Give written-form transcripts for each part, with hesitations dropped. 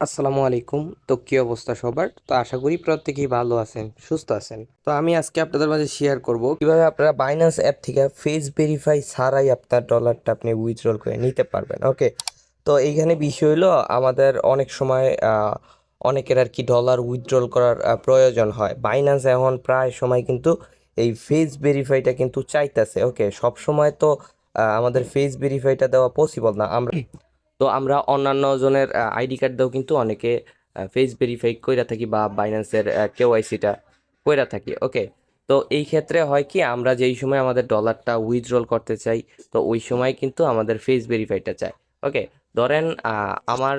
আসসালামু আলাইকুম। তো কি অবস্থা সবার? তো আশা করি প্রত্যেকেই ভালো আছেন, সুস্থ আছেন। তো আমি আজকে আপনাদের মাঝে শেয়ার করব কিভাবে আপনারা বাইন্যান্স অ্যাপ থেকে ফেস ভেরিফাই ছাড়াই আপনার ডলারটা আপনি উইথড্রল করে নিতে পারবেন। ওকে, তো এইখানে বিষয় হলো আমাদের অনেক সময় অনেকের আর কি ডলার উইথড্রল করার প্রয়োজন হয়। বাইন্যান্স এখন প্রায় সময় কিন্তু এই ফেস ভেরিফাইটা কিন্তু চাইতেছে। ওকে, সব সময় তো আমাদের ফেস ভেরিফাইটা দেওয়া পসিবল না। আমরা অন্যান্য জনের আইডি কার্ড দিয়েও কিন্তু অনেকে ফেস ভেরিফাই কইরা থাকি বা বাইন্যান্সের কেওয়াইসিটা কইরা থাকি। ওকে, তো এই ক্ষেত্রে হয় কি আমরা যেই সময় আমাদের ডলারটা উইথড্রল করতে চাই, তো ওই সময় কিন্তু আমাদের ফেস ভেরিফাইটা চাই। ওকে, ধরেন আমার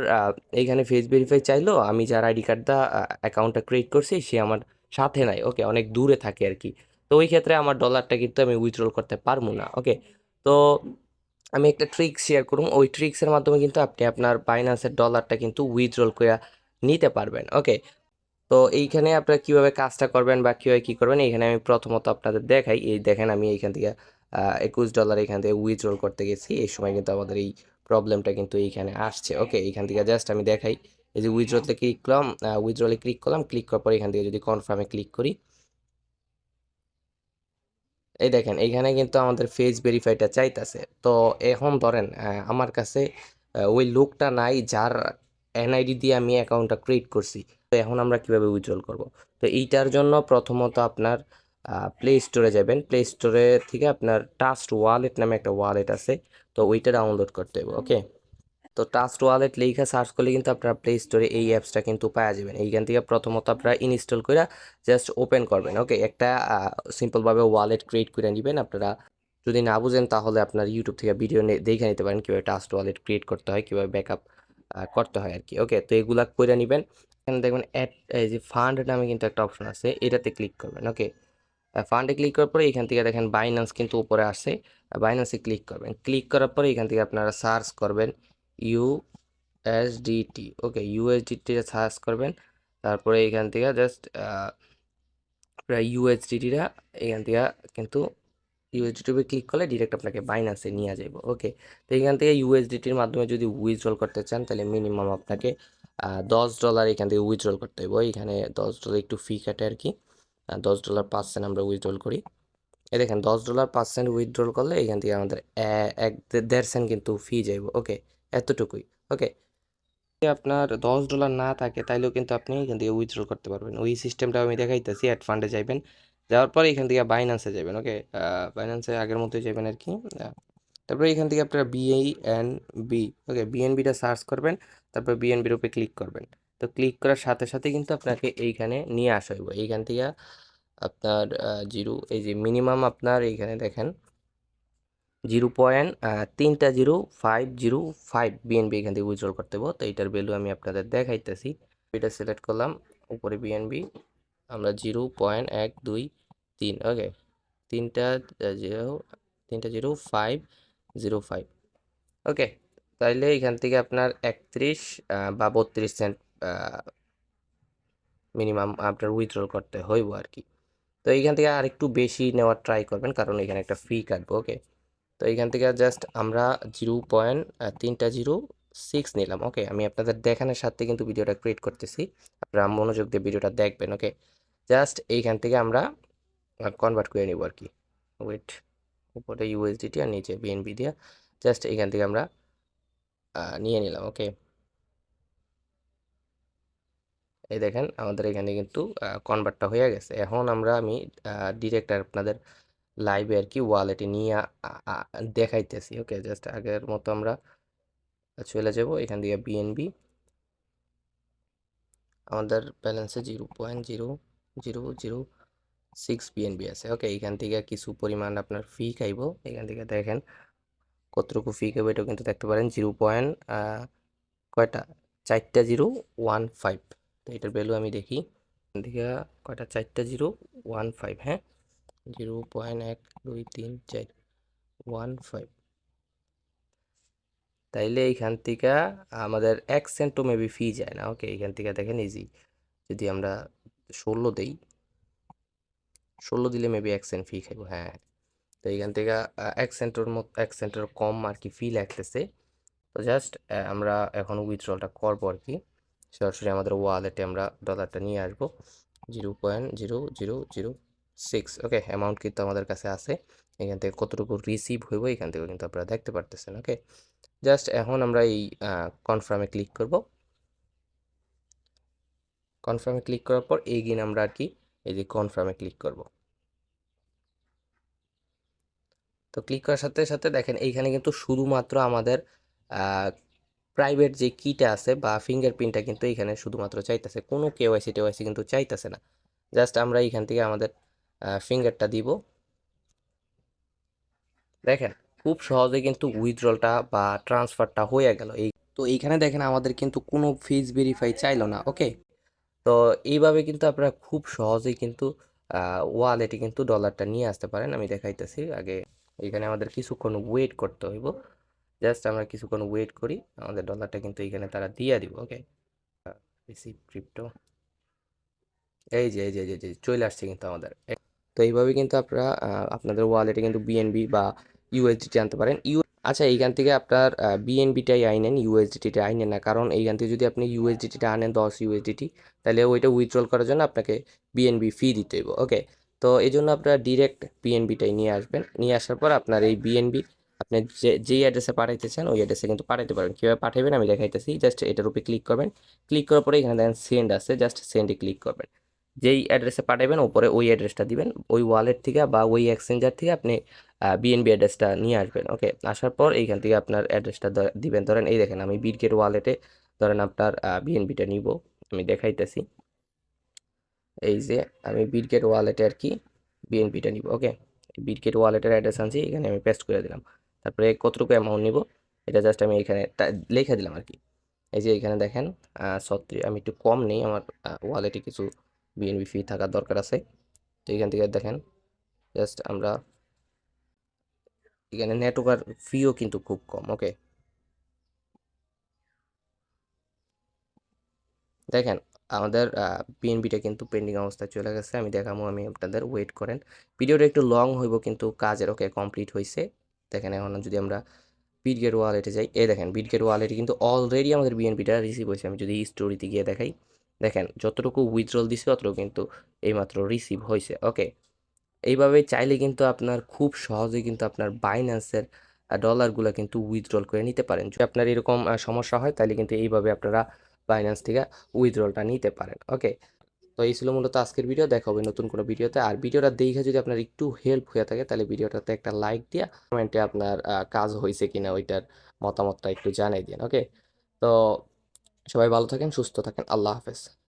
এইখানে ফেস ভেরিফাই চাইলো, আমি যার আইডি কার্ড দা অ্যাকাউন্টটা ক্রিয়েট করছি সে আমার সাথে নাই। ওকে, অনেক দূরে থাকে আর কি। তো ওই ক্ষেত্রে আমার ডলারটা কিন্তু আমি উইথড্রল করতে পারবো না। ওকে, তো আমি একটা ট্রিক শেয়ার করুম, ওই ট্রিক্সের মাধ্যমে কিন্তু আপনি আপনার বাইন্যান্সের ডলারটা কিন্তু উইথড্রল করে নিতে পারবেন। ওকে, তো এইখানে আপনারা কিভাবে কাজটা করবেন বা কিভাবে কি করবেন, এখানে আমি প্রথমত আপনাদের দেখাই। এই দেখেন, আমি এইখান থেকে $21 এখান থেকে উইথড্রল করতে গেছি, এই সময় কিন্তু আমাদের এই প্রবলেমটা কিন্তু এইখানে আসছে। ওকে, এইখান থেকে জাস্ট আমি দেখাই। এই যে উইথড্রলে ক্লিক করলাম, উইথড্রলে ক্লিক করলাম, ক্লিক করার পর এখান থেকে যদি কনফার্মে ক্লিক করি, এই দেখেন এইখানে কিন্তু আমাদের ফেস ভেরিফাইটা চাইতেছে। তো এখন ধরেন আমার কাছে ওই লোকটা নাই যার এনআইডি দিয়ে আমি অ্যাকাউন্টটা ক্রিয়েট করছি। তো এখন আমরা কিভাবে উইথড্রল করব? তো এইটার জন্য প্রথমত আপনার প্লে স্টোরে যাবেন। প্লে স্টোরে থেকে আপনার ট্রাস্ট ওয়ালেট নামে একটা ওয়ালেট আছে, তো ওইটা ডাউনলোড করতে হবে। ওকে, তো ট্রাস্ট ওয়ালেট লেখা সার্চ করলে কিন্তু আপনারা প্লে স্টোরে এই অ্যাপসটা কিন্তু পাওয়া যাবেন। এইখান থেকে প্রথমত আপনারা ইনস্টল করে জাস্ট ওপেন করবেন। ওকে, একটা সিম্পলভাবে ওয়ালেট ক্রিয়েট করে নেবেন। আপনারা যদি না বুঝেন তাহলে আপনার ইউটিউব থেকে ভিডিও দেখে নিতে পারেন কীভাবে ট্রাস্ট ওয়ালেট ক্রিয়েট করতে হয়, কীভাবে ব্যাকআপ করতে হয় আর কি। ওকে, তো এগুলা করে নেবেন। এখানে দেখবেন অ্যাড, এই যে ফান্ড নামে কিন্তু একটা অপশন আছে, এটাতে ক্লিক করবেন। ওকে, ফান্ডে ক্লিক করার পরে এখান থেকে দেখেন বাইন্যান্স কিন্তু উপরে আসে, বাইন্যান্সে ক্লিক করবেন। ক্লিক করার পরে এখান থেকে আপনারা সার্চ করবেন ইউএসডিটি। ওকে, ইউএসডিটি সার্চ করবেন। তারপরে এখান থেকে জাস্ট ইউএসডিটিটা এখান থেকে কিন্তু ইউএসডিটি ক্লিক করলে ডিরেক্ট আপনাকে বাইন্যান্সে নিয়ে যাবো। ওকে, তো এখান থেকে ইউএসডিটির মাধ্যমে যদি উইথড্রল করতে চান তাহলে মিনিমাম আপনাকে $10 এখান থেকে উইথড্রল করতে হবে। এখানে $10 একটু ফি কাটে আর কি। $10 আমরা উইথড্রল করি। এই দেখেন $10 উইথড্রল করলে এখান থেকে আমাদের 1.5 সেন্ট কিন্তু ফি যাইব। ওকে, এতটুকুই। ওকে, যদি আপনার $10 না থাকে তাইলেও কিন্তু আপনি এখান থেকে উইথড্রল করতে পারবেন। ওই সিস্টেমটা আমি দেখাইতেছি। অ্যাড ফান্ডে যাবেন, যাওয়ার পরে এখান থেকে বাইন্যান্সে যাবেন। ওকে, বাইন্যান্সে আগের মতোই যাবেন আর কি। তারপরে এখান থেকে আপনারা বিএনবি, ওকে, বিএনবিটা সার্চ করবেন। তারপর বিএনবির উপরে ক্লিক করবেন। তো ক্লিক করার সাথে সাথে কিন্তু আপনাকে এইখানে নিয়ে আসা হইব। এইখান থেকে আপনার জিরো, এই যে মিনিমাম আপনার এইখানে দেখেন 0.300505 বিএনবি এখান থেকে উইথড্রল করতে হবে। তো এইটার ভ্যালু আমি আপনাদের দেখাইতেছি। এটা সিলেক্ট করলাম, উপরে বিএনবি আমরা 0.123। ওকে, তিনটা জিরো, 3.0505। ওকে, তাইলে এখান থেকে আপনার 31 বা 32 সেন্ট মিনিমাম আপনার উইথড্রল করতে হইব আর কি। তো এইখান থেকে আর একটু বেশি নেওয়ার ট্রাই করবেন, কারণ এখানে একটা ফি কাটবো। ওকে, তো এইখান থেকে জাস্ট আমরা 0.306 নিলাম। ওকে, আমি আপনাদের দেখানোর সাথে কিন্তু ভিডিওটা ক্রিয়েট করতেছি, আপনারা মনোযোগ দিয়ে ভিডিওটা দেখবেন। ওকে, জাস্ট এইখান থেকে আমরা কনভার্ট করে নিব আর কি। ওয়েট, উপরে ইউএসডিটি আর নিচে বিএনবি দিয়ে জাস্ট এইখান থেকে আমরা নিয়ে নিলাম। ওকে, এই দেখেন আমাদের এখানে কিন্তু কনভার্টটা হয়ে গেছে। এখন আমি ডিরেক্ট আপনাদের লাইভে আর কি ওয়ালেটে নিয়ে দেখাইতেছি। ওকে, জাস্ট আগের মতো আমরা চলে যাব। এখান থেকে বিএনবি আমাদের ব্যালেন্সে 0.0006 বিএনবি আছে। ওকে, এখান থেকে কিছু পরিমাণ আপনার ফি খাইব। এখান থেকে দেখেন কতটুকু ফি খাইব, এটাও কিন্তু দেখতে পারেন। কয়টা, 4.015। তো এটার ভ্যালু আমি দেখি। এখান থেকে কয়টা, 4.015। হ্যাঁ, 0.123415। তাইলে এইখান থেকে আমাদের 1 সেন্টও মেবি ফি যায় না। ওকে, এখান থেকে দেখেন ইজি, যদি আমরা 16 দেই, 16 দিলে মেবি 1 সেন্ট ফি খাইব। হ্যাঁ, তো এইখান থেকে 1 সেন্টের কম আর কি ফি লাগতেছে। তো জাস্ট আমরা এখন উইথড্রলটা করবো আর কি। সরাসরি আমাদের ওয়ালেটে আমরা ডলারটা নিয়ে আসবো 0.0006। ওকে, অ্যামাউন্ট কিন্তু আমাদের কাছে আছে। এখান থেকে কতটুকু রিসিভ হইব এখান থেকে কিন্তু আপনারা দেখতে পারতেছেন। ওকে, জাস্ট এখন আমরা এই কনফার্মে ক্লিক করব। কনফার্মে ক্লিক করার পর এগেইন আমরা আর কি এই যে কনফার্মে ক্লিক করব। তো ক্লিক করার সাথে সাথে দেখেন এইখানে কিন্তু শুধুমাত্র আমাদের প্রাইভেট যে কিটা আছে বা ফিঙ্গারপ্রিন্টটা কিন্তু এইখানে শুধুমাত্র চাইতেছে, কোনো কেওয়াইসি টেওয়াইসি কিন্তু চাইতেছে না। জাস্ট আমরা এইখান থেকে আমাদের ফিঙ্গারটা দিব। দেখেন খুব সহজে কিন্তু উইথড্রলটা বা ট্রান্সফারটা হয়ে গেল। তো এইখানে দেখেন আমাদের কিন্তু কোনো ফেস ভেরিফাই চাইলো না। ওকে, তো এইভাবে কিন্তু আপনারা খুব সহজেই কিন্তু ওয়ালেটে কিন্তু ডলারটা নিয়ে আসতে পারেন। আমি দেখাইতেছি আগে। এখানে আমাদের কিছুক্ষণ ওয়েট করতে হইব। জাস্ট আমরা কিছুক্ষণ ওয়েট করি, আমাদের ডলারটা কিন্তু এখানে তারা দিয়ে দিব। ওকে, রিসিভ ক্রিপ্টো, এই যে চলে আসছে কিন্তু আমাদের। তো এইভাবে কিন্তু আপনারা আপনাদের ওয়ালেটে কিন্তু বিএনবি বা ইউএসডিটি আনতে পারেন। আচ্ছা, এইখান থেকে আপনার বিএনবিটাই আইনেন, ইউএসডিটিটা আইনেন না, কারণ এইখান থেকে যদি আপনি ইউএসডিটিটা আনেন 10 ইউএসডিটি, তাহলে ওইটা উইথড্রল করার জন্য আপনাকে বিএনবি ফি দিতে হইব। ওকে, তো এই জন্য আপনারা ডিরেক্ট বিএনবিটাই নিয়ে আসবেন। নিয়ে আসার পর আপনার এই বিএনবি আপনি যেই অ্যাড্রেসে পাঠাইতে চান ওই অ্যাড্রেসে কিন্তু পাঠাইতে পারবেন। কীভাবে পাঠাবেন আমি দেখাইতেছি। জাস্ট এটার উপরে ক্লিক করবেন। ক্লিক করার পরে এখানে দেখেন সেন্ড আছে, জাস্ট সেন্ডে ক্লিক করবেন। যেই অ্যাড্রেসে পাঠাবেন ওপরে ওই অ্যাড্রেসটা দিবেন। ওই ওয়ালেট থেকে বা ওই এক্সচেঞ্জার থেকে আপনি বিএনবি অ্যাড্রেসটা নিয়ে আসবেন। ওকে, আসার পর এইখান থেকে আপনার অ্যাড্রেসটা দিবেন। ধরেন এই দেখেন আমি বিটগেট ওয়ালেটে ধরেন আপনার বিএনবিটা নিব, আমি দেখাইতেছি। এই যে আমি বিটগেট ওয়ালেটে আর কি বিএনবিটা নিব। ওকে, বিটগেট ওয়ালেটের অ্যাড্রেস আনছি, এখানে আমি পেস্ট করে দিলাম। তারপরে কতটুকু অ্যামাউন্ট নিব এটা জাস্ট আমি এখানে লিখে দিলাম আর কি। এই যে এখানে দেখেন 36, আমি একটু কম নেই, আমার ওয়ালেটে কিছু বিএনবি ফি থাকার দরকার আছে। তো এখান থেকে দেখেন জাস্ট আমরা এখানে নেটওয়ার্ক ফিও কিন্তু খুব কম। ওকে, দেখেন আমাদের পিএনবিটা কিন্তু পেন্ডিং অবস্থায় চলে গেছে। আমি দেখাবো, আমি আপনাদের ওয়েট করেন। ভিডিওটা একটু লং হইব কিন্তু কাজের। ওকে, কমপ্লিট হয়েছে। দেখেন এখন যদি আমরা বিটগেট ওয়ালেটে যাই, এই দেখেন বিটগেট ওয়ালেটে কিন্তু অলরেডি আমাদের বিএনপিটা রিসিভ হয়েছে। আমি যদি স্টোরিতে গিয়ে দেখাই, দেখেন যতটুকু উইথড্রল দিছে অতটুকু কিন্তু এইমাত্র রিসিভ হয়েছে। ওকে, এইভাবে চাইলে কিন্তু আপনার খুব সহজেই কিন্তু আপনার বাইন্যান্সের ডলারগুলো কিন্তু উইথড্রল করে নিতে পারেন। যদি আপনার এরকম সমস্যা হয় তাহলে কিন্তু এইভাবে আপনারা বাইন্যান্স থেকে উইথড্রলটা নিতে পারেন। ওকে, তো এই ছিল মূলত আজকের ভিডিও। দেখা হবে নতুন কোনো ভিডিওতে। আর ভিডিওটা দেখে যদি আপনার একটু হেল্প হয়ে থাকে তাহলে ভিডিওটাতে একটা লাইক দিয়ে কমেন্টে আপনার কাজ হয়েছে কিনা ওইটার মতামতটা একটু জানাই দিন। ওকে, তো সবাই ভালো থাকেন, সুস্থ থাকেন, আল্লাহ হাফেজ।